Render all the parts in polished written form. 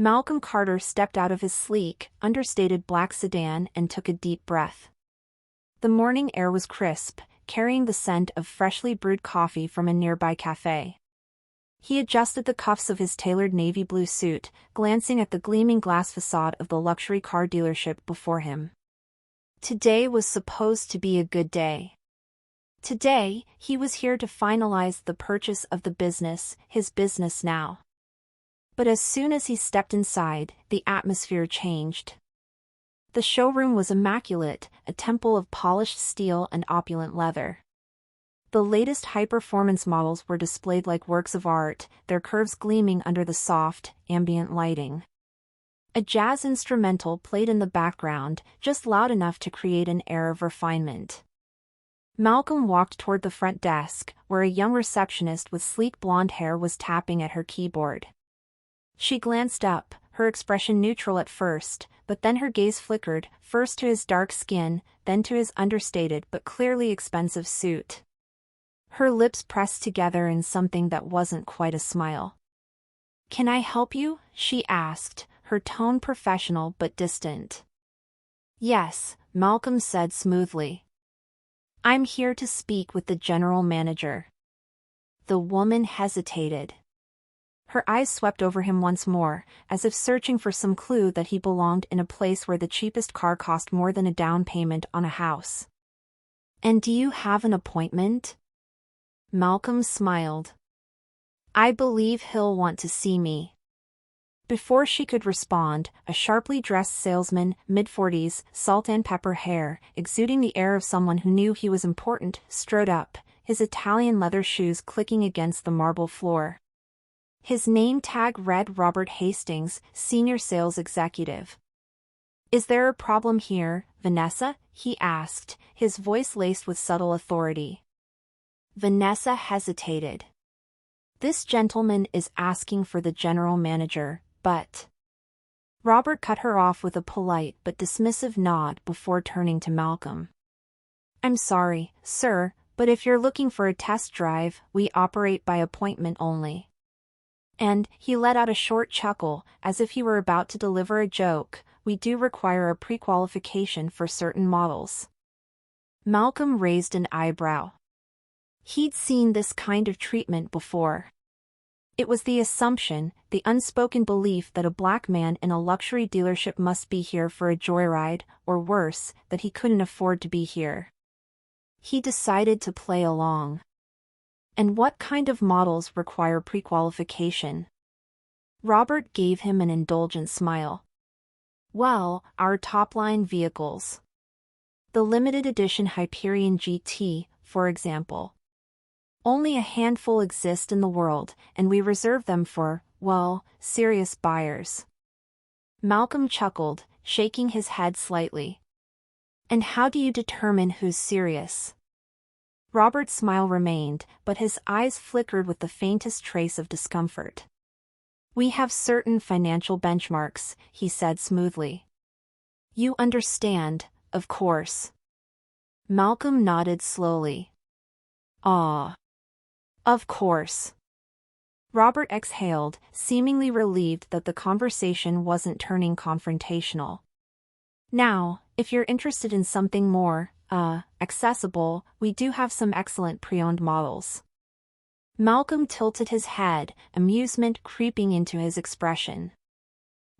Malcolm Carter stepped out of his sleek, understated black sedan and took a deep breath. The morning air was crisp, carrying the scent of freshly brewed coffee from a nearby cafe. He adjusted the cuffs of his tailored navy blue suit, glancing at the gleaming glass facade of the luxury car dealership before him. Today was supposed to be a good day. Today, he was here to finalize the purchase of the business, his business now. But as soon as he stepped inside, the atmosphere changed. The showroom was immaculate, a temple of polished steel and opulent leather. The latest high-performance models were displayed like works of art, their curves gleaming under the soft, ambient lighting. A jazz instrumental played in the background, just loud enough to create an air of refinement. Malcolm walked toward the front desk, where a young receptionist with sleek blonde hair was tapping at her keyboard. She glanced up, her expression neutral at first, but then her gaze flickered, first to his dark skin, then to his understated but clearly expensive suit. Her lips pressed together in something that wasn't quite a smile. "Can I help you?" she asked, her tone professional but distant. "Yes," Malcolm said smoothly. "I'm here to speak with the general manager." The woman hesitated. Her eyes swept over him once more, as if searching for some clue that he belonged in a place where the cheapest car cost more than a down payment on a house. "And do you have an appointment?" Malcolm smiled. "I believe he'll want to see me." Before she could respond, a sharply dressed salesman, mid-40s, salt and pepper hair, exuding the air of someone who knew he was important, strode up, his Italian leather shoes clicking against the marble floor. His name tag read Robert Hastings, Senior Sales Executive. "Is there a problem here, Vanessa?" he asked, his voice laced with subtle authority. Vanessa hesitated. "This gentleman is asking for the general manager, but..." Robert cut her off with a polite but dismissive nod before turning to Malcolm. "I'm sorry, sir, but if you're looking for a test drive, we operate by appointment only." And he let out a short chuckle, as if he were about to deliver a joke. "We do require a pre-qualification for certain models." Malcolm raised an eyebrow. He'd seen this kind of treatment before. It was the assumption, the unspoken belief that a black man in a luxury dealership must be here for a joyride, or worse, that he couldn't afford to be here. He decided to play along. "And what kind of models require pre-qualification?" Robert gave him an indulgent smile. "Well, our top-line vehicles. The limited edition Hyperion GT, for example. Only a handful exist in the world, and we reserve them for, well, serious buyers." Malcolm chuckled, shaking his head slightly. "And how do you determine who's serious?" Robert's smile remained, but his eyes flickered with the faintest trace of discomfort. "We have certain financial benchmarks," he said smoothly. "You understand, of course." Malcolm nodded slowly. "Ah. Of course." Robert exhaled, seemingly relieved that the conversation wasn't turning confrontational. "Now, if you're interested in something more, accessible, we do have some excellent pre-owned models." Malcolm tilted his head, amusement creeping into his expression.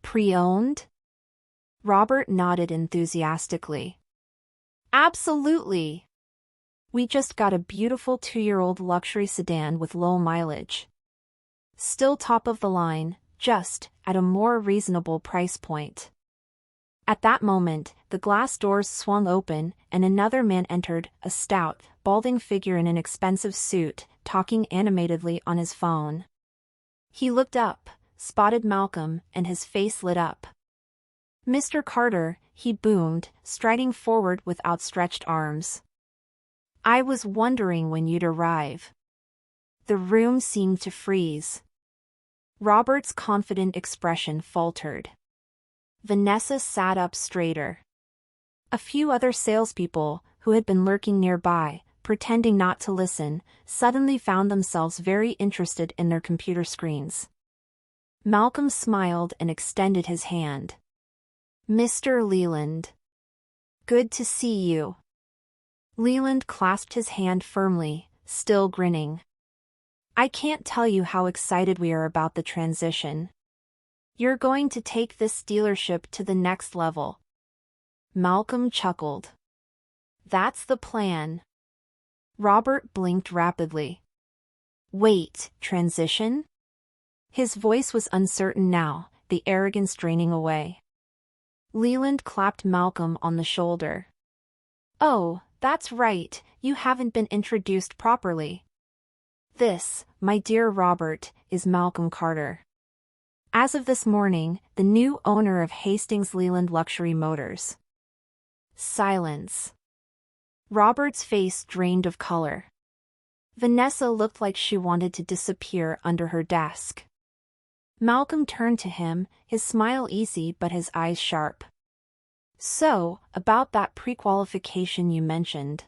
"Pre-owned?" Robert nodded enthusiastically. "Absolutely! We just got a beautiful 2-year-old luxury sedan with low mileage. Still top of the line, just at a more reasonable price point." At that moment, the glass doors swung open, and another man entered, a stout, balding figure in an expensive suit, talking animatedly on his phone. He looked up, spotted Malcolm, and his face lit up. "Mr. Carter," he boomed, striding forward with outstretched arms. "I was wondering when you'd arrive." The room seemed to freeze. Robert's confident expression faltered. Vanessa sat up straighter. A few other salespeople, who had been lurking nearby, pretending not to listen, suddenly found themselves very interested in their computer screens. Malcolm smiled and extended his hand. Mr. Leland. Good to see you. Leland clasped his hand firmly, still grinning. I can't tell you how excited we are about the transition. You're going to take this dealership to the next level. Malcolm chuckled. That's the plan. Robert blinked rapidly. Wait, transition? His voice was uncertain now, the arrogance draining away. Leland clapped Malcolm on the shoulder. Oh, that's right, you haven't been introduced properly. This, my dear Robert, is Malcolm Carter. As of this morning, the new owner of Hastings Leland Luxury Motors. Silence. Robert's face drained of color. Vanessa looked like she wanted to disappear under her desk. Malcolm turned to him, his smile easy but his eyes sharp. So, about that pre-qualification you mentioned.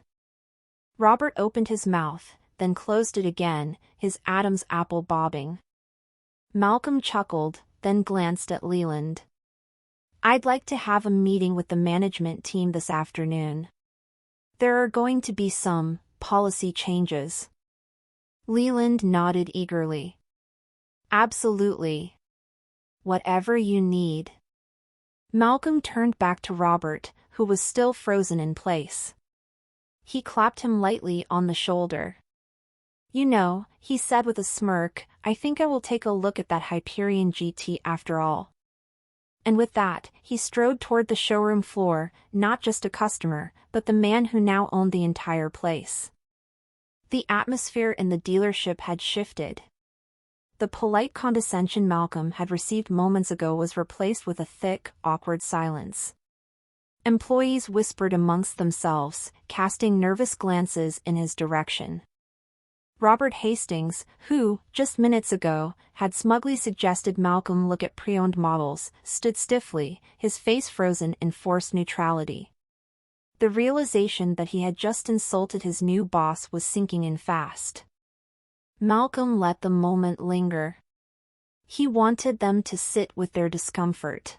Robert opened his mouth, then closed it again, his Adam's apple bobbing. Malcolm chuckled, then glanced at Leland. I'd like to have a meeting with the management team this afternoon. There are going to be some policy changes. Leland nodded eagerly. Absolutely. Whatever you need. Malcolm turned back to Robert, who was still frozen in place. He clapped him lightly on the shoulder. You know, he said with a smirk, I think I will take a look at that Hyperion GT after all. And with that, he strode toward the showroom floor, not just a customer, but the man who now owned the entire place. The atmosphere in the dealership had shifted. The polite condescension Malcolm had received moments ago was replaced with a thick, awkward silence. Employees whispered amongst themselves, casting nervous glances in his direction. Robert Hastings, who, just minutes ago, had smugly suggested Malcolm look at pre-owned models, stood stiffly, his face frozen in forced neutrality. The realization that he had just insulted his new boss was sinking in fast. Malcolm let the moment linger. He wanted them to sit with their discomfort.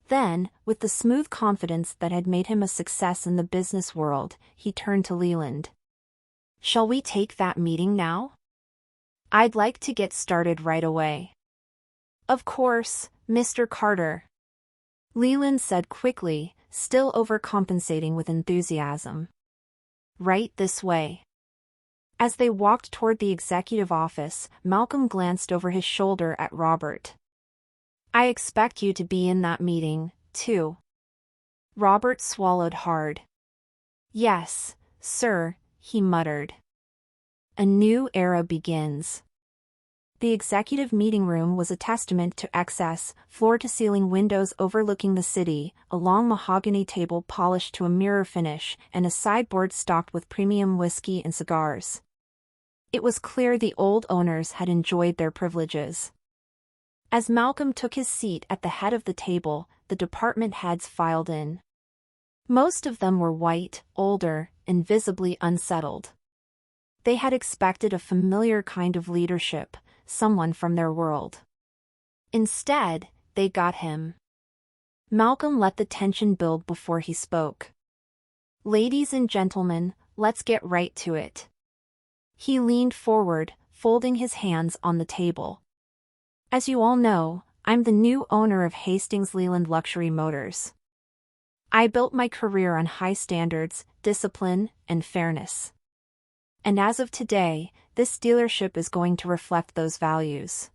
Then, with the smooth confidence that had made him a success in the business world, he turned to Leland. Shall we take that meeting now? I'd like to get started right away. Of course, Mr. Carter. Leland said quickly, still overcompensating with enthusiasm. Right this way. As they walked toward the executive office, Malcolm glanced over his shoulder at Robert. I expect you to be in that meeting, too. Robert swallowed hard. Yes, sir, he muttered. A new era begins. The executive meeting room was a testament to excess, floor-to-ceiling windows overlooking the city, a long mahogany table polished to a mirror finish, and a sideboard stocked with premium whiskey and cigars. It was clear the old owners had enjoyed their privileges. As Malcolm took his seat at the head of the table, the department heads filed in. Most of them were white, older, and visibly unsettled. They had expected a familiar kind of leadership, someone from their world. Instead, they got him. Malcolm let the tension build before he spoke. Ladies and gentlemen, let's get right to it. He leaned forward, folding his hands on the table. As you all know, I'm the new owner of Hastings Leland Luxury Motors. I built my career on high standards, discipline, and fairness. And as of today, this dealership is going to reflect those values.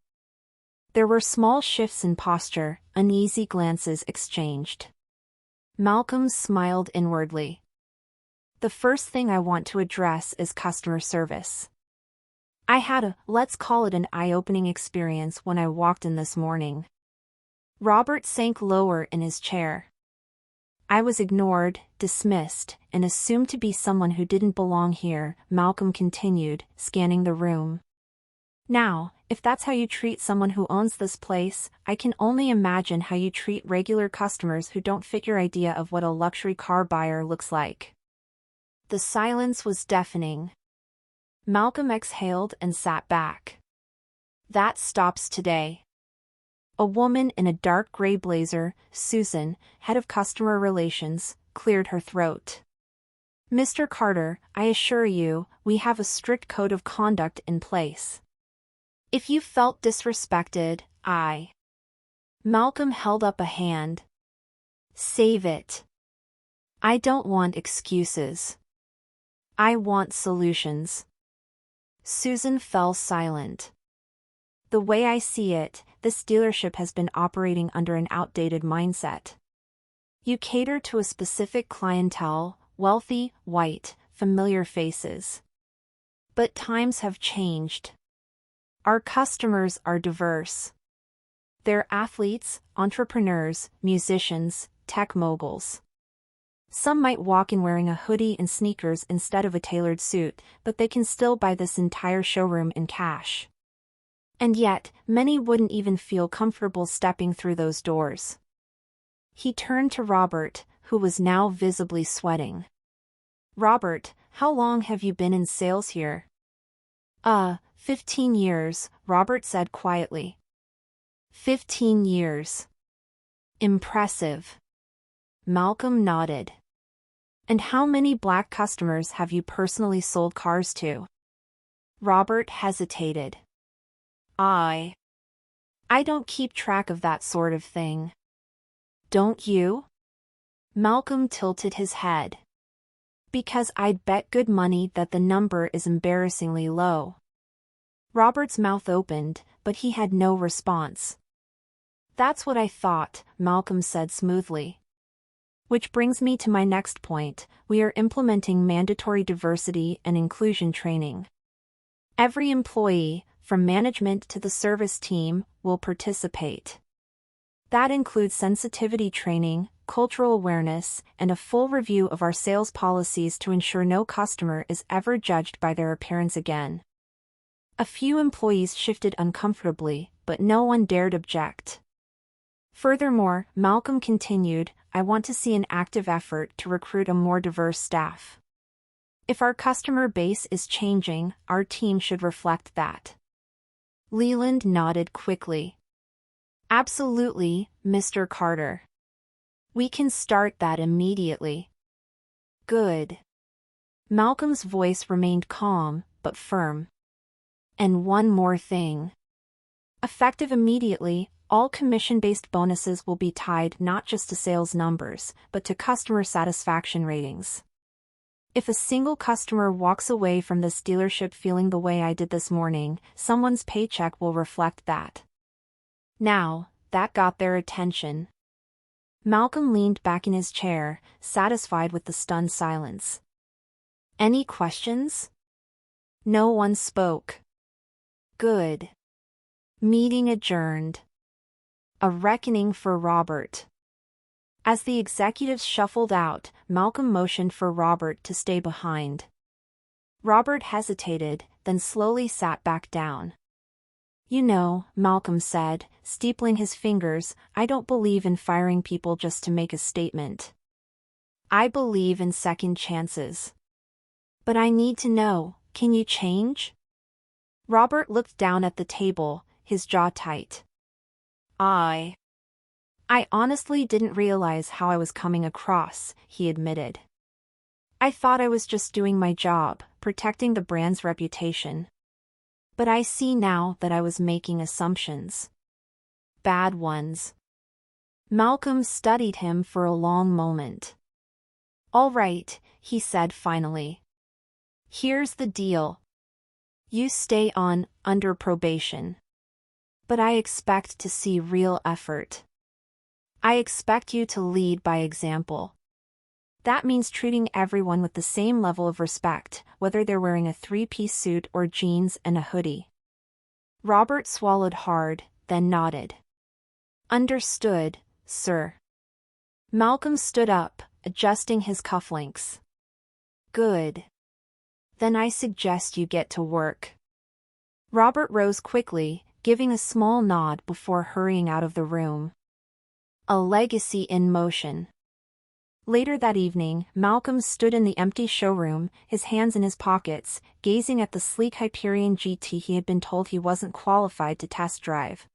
There were small shifts in posture, uneasy glances exchanged. Malcolm smiled inwardly. The first thing I want to address is customer service. I had a, let's call it an eye-opening experience when I walked in this morning. Robert sank lower in his chair. I was ignored, dismissed, and assumed to be someone who didn't belong here, Malcolm continued, scanning the room. Now, if that's how you treat someone who owns this place, I can only imagine how you treat regular customers who don't fit your idea of what a luxury car buyer looks like. The silence was deafening. Malcolm exhaled and sat back. That stops today. A woman in a dark gray blazer, Susan, head of customer relations, cleared her throat. Mr. Carter, I assure you, we have a strict code of conduct in place. If you felt disrespected, Malcolm held up a hand. Save it. I don't want excuses. I want solutions. Susan fell silent. The way I see it, this dealership has been operating under an outdated mindset. You cater to a specific clientele, wealthy, white, familiar faces. But times have changed. Our customers are diverse. They're athletes, entrepreneurs, musicians, tech moguls. Some might walk in wearing a hoodie and sneakers instead of a tailored suit, but they can still buy this entire showroom in cash. And yet, many wouldn't even feel comfortable stepping through those doors. He turned to Robert, who was now visibly sweating. Robert, how long have you been in sales here? 15 years, Robert said quietly. 15 years. Impressive. Malcolm nodded. And how many black customers have you personally sold cars to? Robert hesitated. I don't keep track of that sort of thing. Don't you? Malcolm tilted his head. Because I'd bet good money that the number is embarrassingly low. Robert's mouth opened, but he had no response. That's what I thought, Malcolm said smoothly. Which brings me to my next point, we are implementing mandatory diversity and inclusion training. Every employee, from management to the service team, will participate. That includes sensitivity training, cultural awareness, and a full review of our sales policies to ensure no customer is ever judged by their appearance again. A few employees shifted uncomfortably, but no one dared object. Furthermore, Malcolm continued, I want to see an active effort to recruit a more diverse staff. If our customer base is changing, our team should reflect that. Leland nodded quickly. Absolutely, Mr. Carter. We can start that immediately. Good. Malcolm's voice remained calm, but firm. And one more thing. Effective immediately, all commission-based bonuses will be tied not just to sales numbers, but to customer satisfaction ratings. If a single customer walks away from this dealership feeling the way I did this morning, someone's paycheck will reflect that. Now, that got their attention. Malcolm leaned back in his chair, satisfied with the stunned silence. Any questions? No one spoke. Good. Meeting adjourned. A reckoning for Robert. As the executives shuffled out, Malcolm motioned for Robert to stay behind. Robert hesitated, then slowly sat back down. You know, Malcolm said, steepling his fingers, I don't believe in firing people just to make a statement. I believe in second chances. But I need to know, can you change? Robert looked down at the table, his jaw tight. I honestly didn't realize how I was coming across, he admitted. I thought I was just doing my job, protecting the brand's reputation. But I see now that I was making assumptions. Bad ones. Malcolm studied him for a long moment. All right, he said finally. Here's the deal. You stay on, under probation. But I expect to see real effort. I expect you to lead by example. That means treating everyone with the same level of respect, whether they're wearing a three-piece suit or jeans and a hoodie. Robert swallowed hard, then nodded. Understood, sir. Malcolm stood up, adjusting his cufflinks. Good. Then I suggest you get to work. Robert rose quickly, giving a small nod before hurrying out of the room. A legacy in motion. Later that evening, Malcolm stood in the empty showroom, his hands in his pockets, gazing at the sleek Hyperion GT he had been told he wasn't qualified to test drive.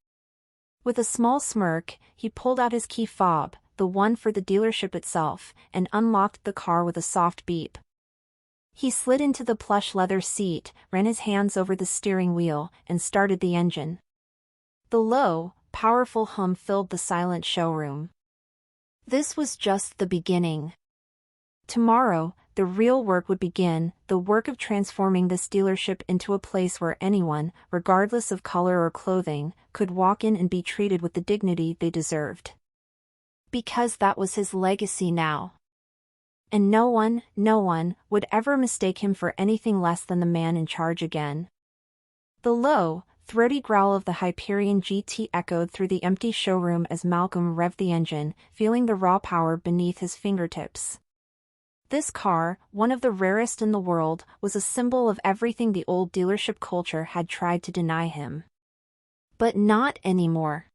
With a small smirk, he pulled out his key fob, the one for the dealership itself, and unlocked the car with a soft beep. He slid into the plush leather seat, ran his hands over the steering wheel, and started the engine. The low, powerful hum filled the silent showroom. This was just the beginning. Tomorrow, the real work would begin, the work of transforming this dealership into a place where anyone, regardless of color or clothing, could walk in and be treated with the dignity they deserved. Because that was his legacy now. And no one, would ever mistake him for anything less than the man in charge again. The low, throaty growl of the Hyperion GT echoed through the empty showroom as Malcolm revved the engine, feeling the raw power beneath his fingertips. This car, one of the rarest in the world, was a symbol of everything the old dealership culture had tried to deny him. But not anymore.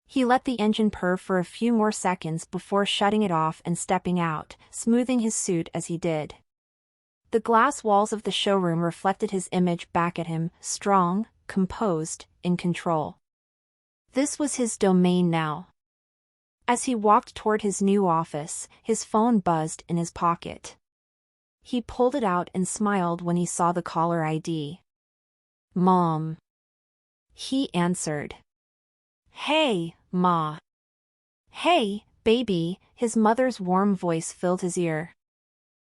He let the engine purr for a few more seconds before shutting it off and stepping out, smoothing his suit as he did. The glass walls of the showroom reflected his image back at him, strong, composed, in control. This was his domain now. As he walked toward his new office, his phone buzzed in his pocket. He pulled it out and smiled when he saw the caller ID. "Mom." He answered. "Hey, Ma." "Hey, baby," his mother's warm voice filled his ear.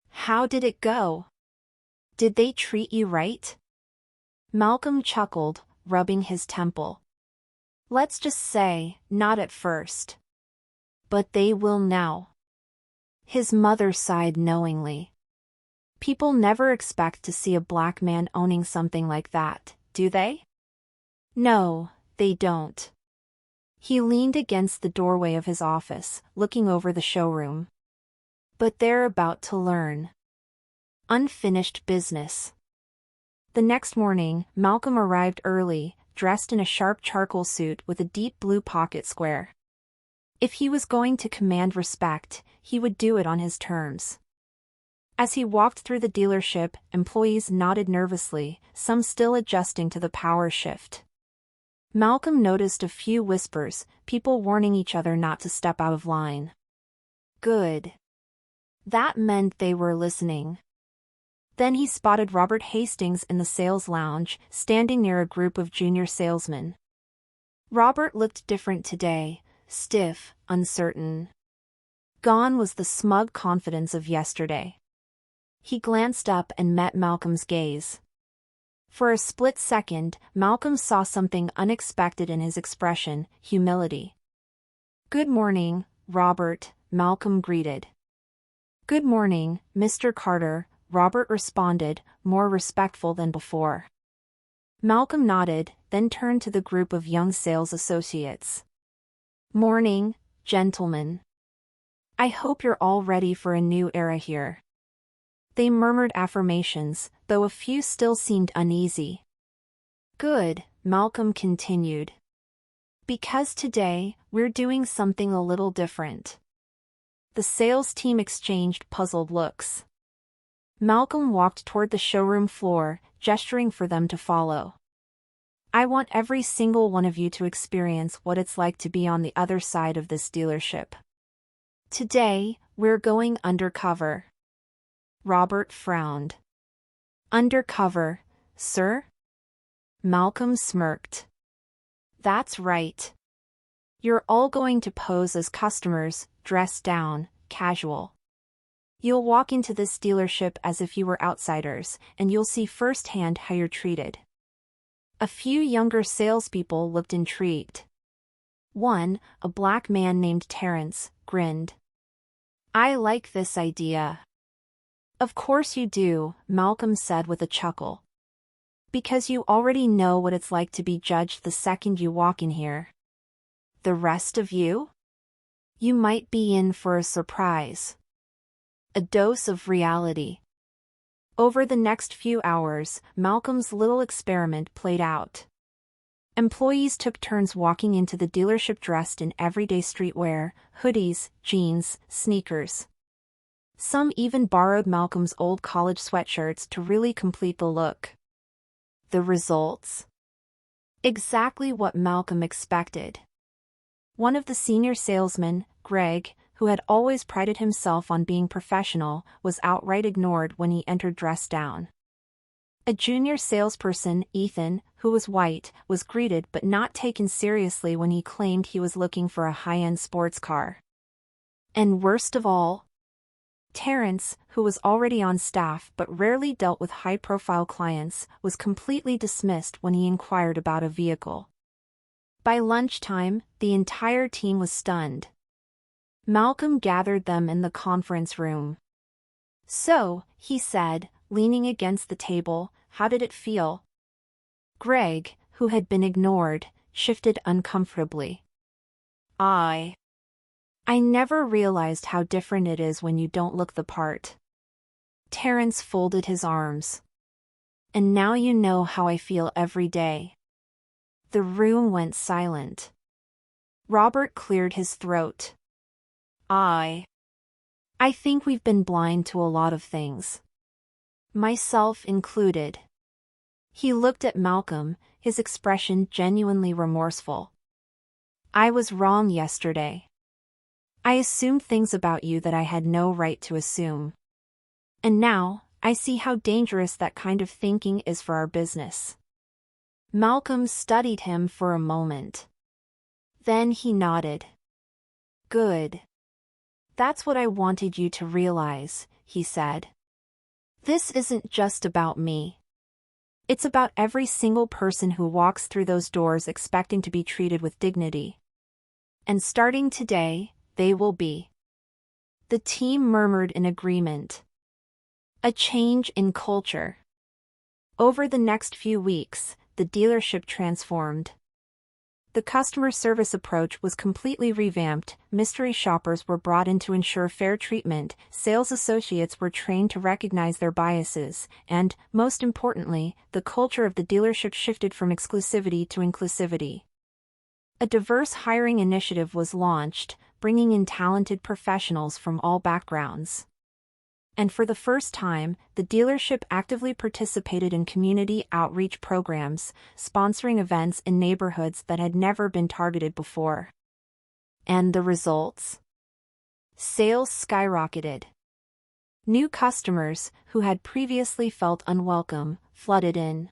"How did it go? Did they treat you right?" Malcolm chuckled, rubbing his temple. "Let's just say, not at first. But they will now." His mother sighed knowingly. People never expect to see a black man owning something like that, do they? No, they don't. He leaned against the doorway of his office, looking over the showroom. But they're about to learn. Unfinished business. The next morning, Malcolm arrived early, dressed in a sharp charcoal suit with a deep blue pocket square. If he was going to command respect, he would do it on his terms. As he walked through the dealership, employees nodded nervously, some still adjusting to the power shift. Malcolm noticed a few whispers, people warning each other not to step out of line. Good. That meant they were listening. Then he spotted Robert Hastings in the sales lounge, standing near a group of junior salesmen. Robert looked different today, stiff, uncertain. Gone was the smug confidence of yesterday. He glanced up and met Malcolm's gaze. For a split second, Malcolm saw something unexpected in his expression, humility. "Good morning, Robert," Malcolm greeted. "Good morning, Mr. Carter," Robert responded, more respectful than before. Malcolm nodded, then turned to the group of young sales associates. "Morning, gentlemen. I hope you're all ready for a new era here." They murmured affirmations, though a few still seemed uneasy. "Good," Malcolm continued. "Because today, we're doing something a little different." The sales team exchanged puzzled looks. Malcolm walked toward the showroom floor, gesturing for them to follow. "I want every single one of you to experience what it's like to be on the other side of this dealership. Today, we're going undercover." Robert frowned. "Undercover, sir?" Malcolm smirked. "That's right. You're all going to pose as customers, dressed down, casual. You'll walk into this dealership as if you were outsiders, and you'll see firsthand how you're treated." A few younger salespeople looked intrigued. One, a black man named Terrence, grinned. "I like this idea." "Of course you do," Malcolm said with a chuckle. "Because you already know what it's like to be judged the second you walk in here. The rest of you? You might be in for a surprise. A dose of reality." Over the next few hours, Malcolm's little experiment played out. Employees took turns walking into the dealership dressed in everyday streetwear, hoodies, jeans, sneakers. Some even borrowed Malcolm's old college sweatshirts to really complete the look. The results? Exactly what Malcolm expected. One of the senior salesmen, Greg, who had always prided himself on being professional, was outright ignored when he entered dressed down. A junior salesperson, Ethan, who was white, was greeted but not taken seriously when he claimed he was looking for a high-end sports car. And worst of all, Terrence, who was already on staff but rarely dealt with high-profile clients, was completely dismissed when he inquired about a vehicle. By lunchtime, the entire team was stunned. Malcolm gathered them in the conference room. "So," he said, leaning against the table, "how did it feel?" Greg, who had been ignored, shifted uncomfortably. I never realized how different it is when you don't look the part." Terrence folded his arms. "And now you know how I feel every day." The room went silent. Robert cleared his throat. I think we've been blind to a lot of things. Myself included." He looked at Malcolm, his expression genuinely remorseful. "I was wrong yesterday. I assumed things about you that I had no right to assume. And now, I see how dangerous that kind of thinking is for our business." Malcolm studied him for a moment. Then he nodded. "Good. That's what I wanted you to realize," he said. "This isn't just about me. It's about every single person who walks through those doors expecting to be treated with dignity. And starting today, they will be." The team murmured in agreement. A change in culture. Over the next few weeks, the dealership transformed. The customer service approach was completely revamped, mystery shoppers were brought in to ensure fair treatment, sales associates were trained to recognize their biases, and, most importantly, the culture of the dealership shifted from exclusivity to inclusivity. A diverse hiring initiative was launched, bringing in talented professionals from all backgrounds. And for the first time, the dealership actively participated in community outreach programs, sponsoring events in neighborhoods that had never been targeted before. And the results? Sales skyrocketed. New customers, who had previously felt unwelcome, flooded in.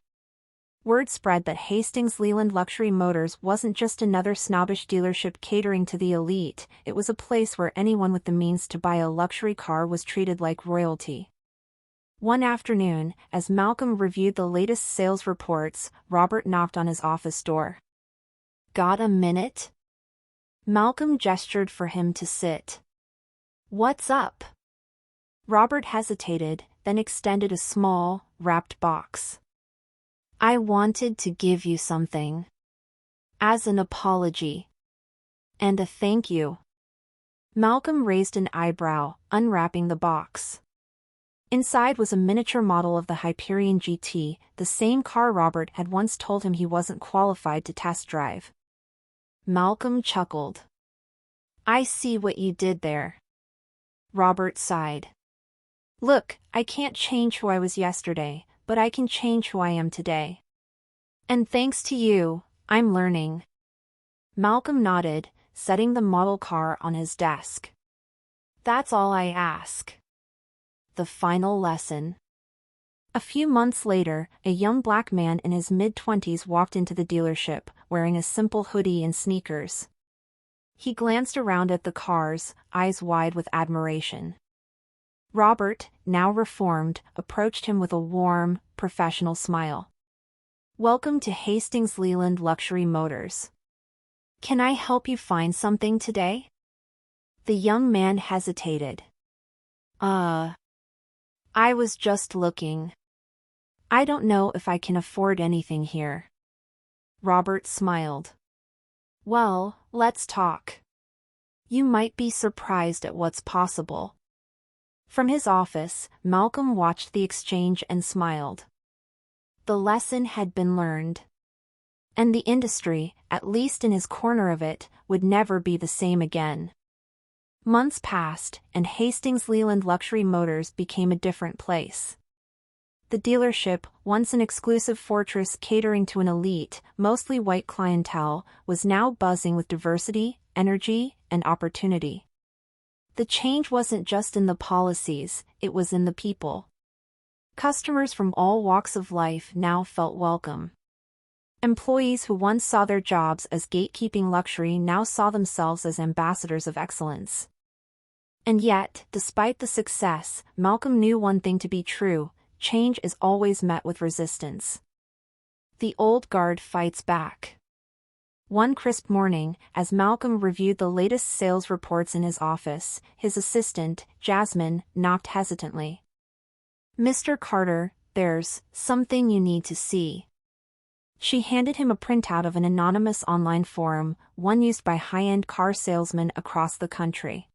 Word spread that Hastings Leland Luxury Motors wasn't just another snobbish dealership catering to the elite, it was a place where anyone with the means to buy a luxury car was treated like royalty. One afternoon, as Malcolm reviewed the latest sales reports, Robert knocked on his office door. "Got a minute?" Malcolm gestured for him to sit. "What's up?" Robert hesitated, then extended a small, wrapped box. "I wanted to give you something. As an apology. And a thank you." Malcolm raised an eyebrow, unwrapping the box. Inside was a miniature model of the Hyperion GT, the same car Robert had once told him he wasn't qualified to test drive. Malcolm chuckled. "I see what you did there." Robert sighed. "Look, I can't change who I was yesterday, but I can change who I am today. And thanks to you, I'm learning." Malcolm nodded, setting the model car on his desk. "That's all I ask." The final lesson. A few months later, a young black man in his mid-20s walked into the dealership, wearing a simple hoodie and sneakers. He glanced around at the cars, eyes wide with admiration. Robert, now reformed, approached him with a warm, professional smile. "Welcome to Hastings Leland Luxury Motors. Can I help you find something today?" The young man hesitated. I was just looking. I don't know if I can afford anything here." Robert smiled. "Well, let's talk. You might be surprised at what's possible." From his office, Malcolm watched the exchange and smiled. The lesson had been learned. And the industry, at least in his corner of it, would never be the same again. Months passed, and Hastings Leland Luxury Motors became a different place. The dealership, once an exclusive fortress catering to an elite, mostly white clientele, was now buzzing with diversity, energy, and opportunity. The change wasn't just in the policies, it was in the people. Customers from all walks of life now felt welcome. Employees who once saw their jobs as gatekeeping luxury now saw themselves as ambassadors of excellence. And yet, despite the success, Malcolm knew one thing to be true: change is always met with resistance. The old guard fights back. One crisp morning, as Malcolm reviewed the latest sales reports in his office, his assistant, Jasmine, knocked hesitantly. "Mr. Carter, there's something you need to see." She handed him a printout of an anonymous online forum, one used by high-end car salesmen across the country.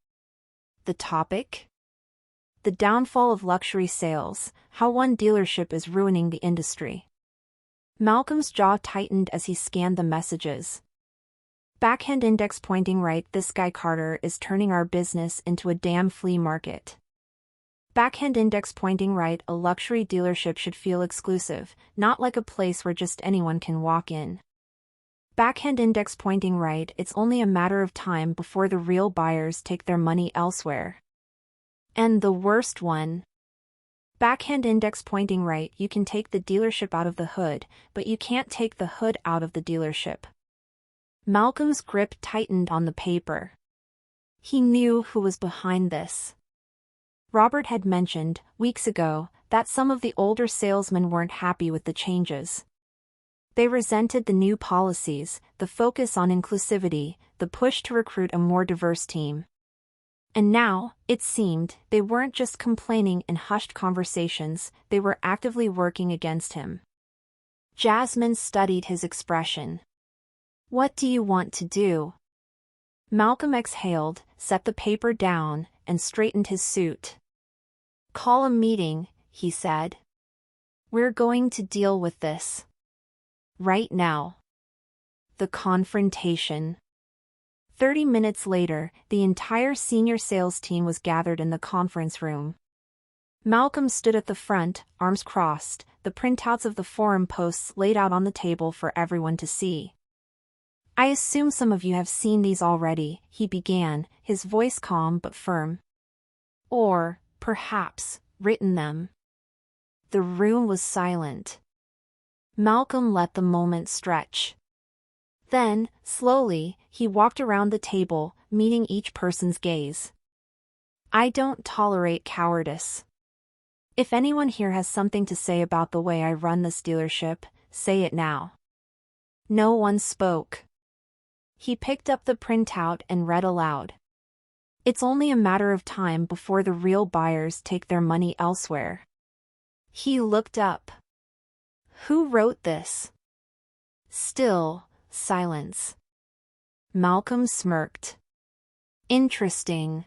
The topic? The downfall of luxury sales, how one dealership is ruining the industry. Malcolm's jaw tightened as he scanned the messages. "Backhand index pointing right, this guy Carter is turning our business into a damn flea market." Backhand index pointing right, a luxury dealership should feel exclusive, not like a place where just anyone can walk in. Backhand index pointing right, it's only a matter of time before the real buyers take their money elsewhere. And the worst one. Backhand index pointing right, you can take the dealership out of the hood, but you can't take the hood out of the dealership. Malcolm's grip tightened on the paper. He knew who was behind this. Robert had mentioned, weeks ago, that some of the older salesmen weren't happy with the changes. They resented the new policies, the focus on inclusivity, the push to recruit a more diverse team. And now, it seemed, they weren't just complaining in hushed conversations, they were actively working against him. Jasmine studied his expression. "What do you want to do?" Malcolm exhaled, set the paper down, and straightened his suit. "Call a meeting," he said. "We're going to deal with this. Right now." The confrontation. 30 minutes later, the entire senior sales team was gathered in the conference room. Malcolm stood at the front, arms crossed, the printouts of the forum posts laid out on the table for everyone to see. "I assume some of you have seen these already," he began, his voice calm but firm. "Or, perhaps, written them." The room was silent. Malcolm let the moment stretch. Then, slowly, he walked around the table, meeting each person's gaze. "I don't tolerate cowardice. If anyone here has something to say about the way I run this dealership, say it now." No one spoke. He picked up the printout and read aloud. "It's only a matter of time before the real buyers take their money elsewhere." He looked up. "Who wrote this?" Still, silence. Malcolm smirked. "Interesting.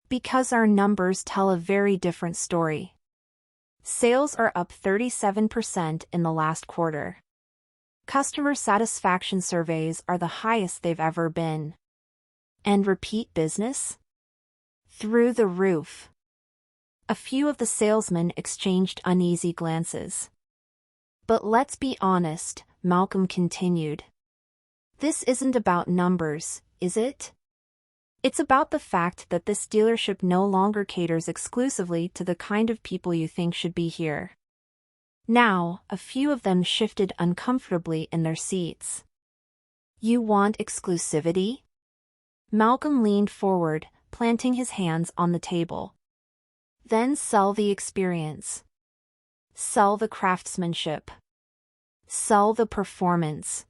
Because our numbers tell a very different story. Sales are up 37% in the last quarter. Customer satisfaction surveys are the highest they've ever been. And repeat business? Through the roof." A few of the salesmen exchanged uneasy glances. "But let's be honest," Malcolm continued. "This isn't about numbers, is it? It's about the fact that this dealership no longer caters exclusively to the kind of people you think should be here." Now, a few of them shifted uncomfortably in their seats. "You want exclusivity?" Malcolm leaned forward, planting his hands on the table. "Then sell the experience. Sell the craftsmanship. Sell the performance.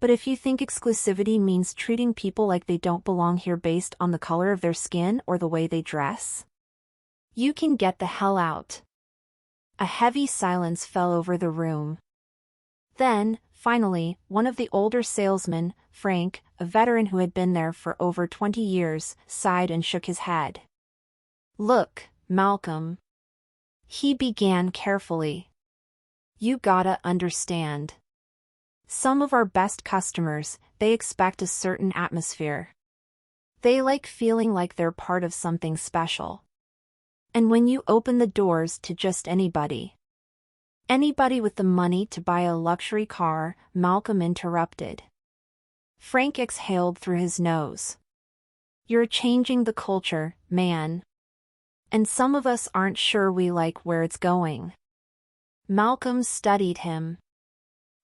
But if you think exclusivity means treating people like they don't belong here based on the color of their skin or the way they dress, you can get the hell out." A heavy silence fell over the room. Then, finally, one of the older salesmen, Frank, a veteran who had been there for over 20 years, sighed and shook his head. "Look, Malcolm," he began carefully. "You gotta understand. Some of our best customers, they expect a certain atmosphere. They like feeling like they're part of something special. And when you open the doors to just anybody, Anybody with the money to buy a luxury car, Malcolm interrupted. Frank exhaled through his nose. You're changing the culture, man. And some of us aren't sure we like where it's going. Malcolm studied him.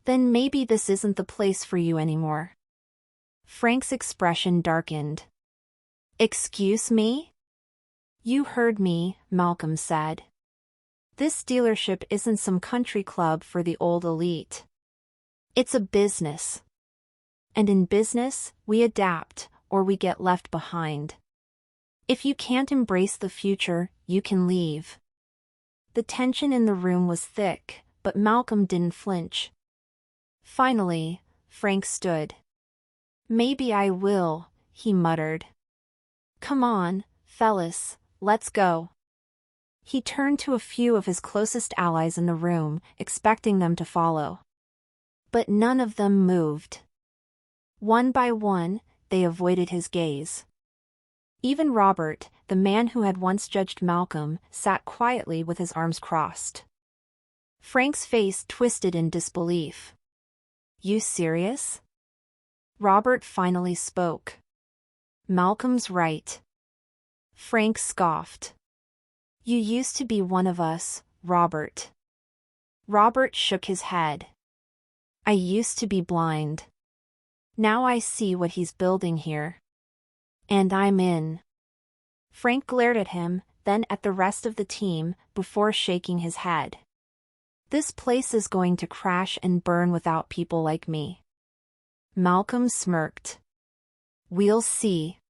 Then maybe this isn't the place for you anymore. Frank's expression darkened. Excuse me? You heard me, Malcolm said. This dealership isn't some country club for the old elite. It's a business. And in business, we adapt, or we get left behind. If you can't embrace the future, you can leave. The tension in the room was thick, but Malcolm didn't flinch. Finally, Frank stood. Maybe I will, he muttered. Come on, fellas, let's go. He turned to a few of his closest allies in the room, expecting them to follow. But none of them moved. One by one, they avoided his gaze. Even Robert, the man who had once judged Malcolm, sat quietly with his arms crossed. Frank's face twisted in disbelief. You serious? Robert finally spoke. Malcolm's right. Frank scoffed. You used to be one of us, Robert. Robert shook his head. I used to be blind. Now I see what he's building here. And I'm in. Frank glared at him, then at the rest of the team, before shaking his head. This place is going to crash and burn without people like me. Malcolm smirked. We'll see.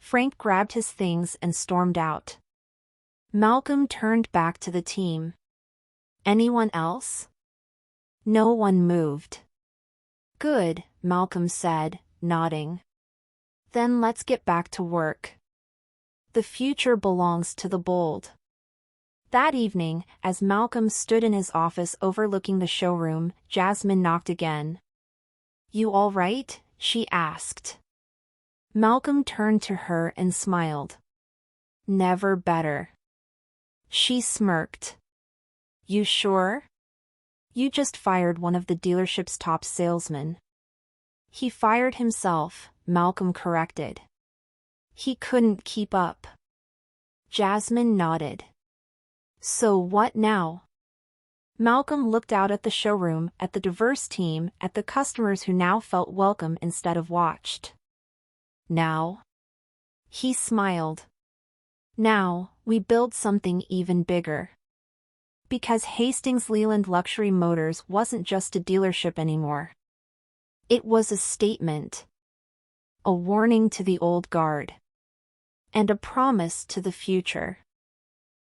Frank grabbed his things and stormed out. Malcolm turned back to the team. Anyone else? No one moved. Good, Malcolm said, nodding. Then let's get back to work. The future belongs to the bold. That evening, as Malcolm stood in his office overlooking the showroom, Jasmine knocked again. You all right? She asked. Malcolm turned to her and smiled. Never better. She smirked. You sure? You just fired one of the dealership's top salesmen. He fired himself, Malcolm corrected. He couldn't keep up. Jasmine nodded. So what now? Malcolm looked out at the showroom, at the diverse team, at the customers who now felt welcome instead of watched. Now? He smiled. Now, we build something even bigger. Because Hastings Leland Luxury Motors wasn't just a dealership anymore. It was a statement. A warning to the old guard. And a promise to the future.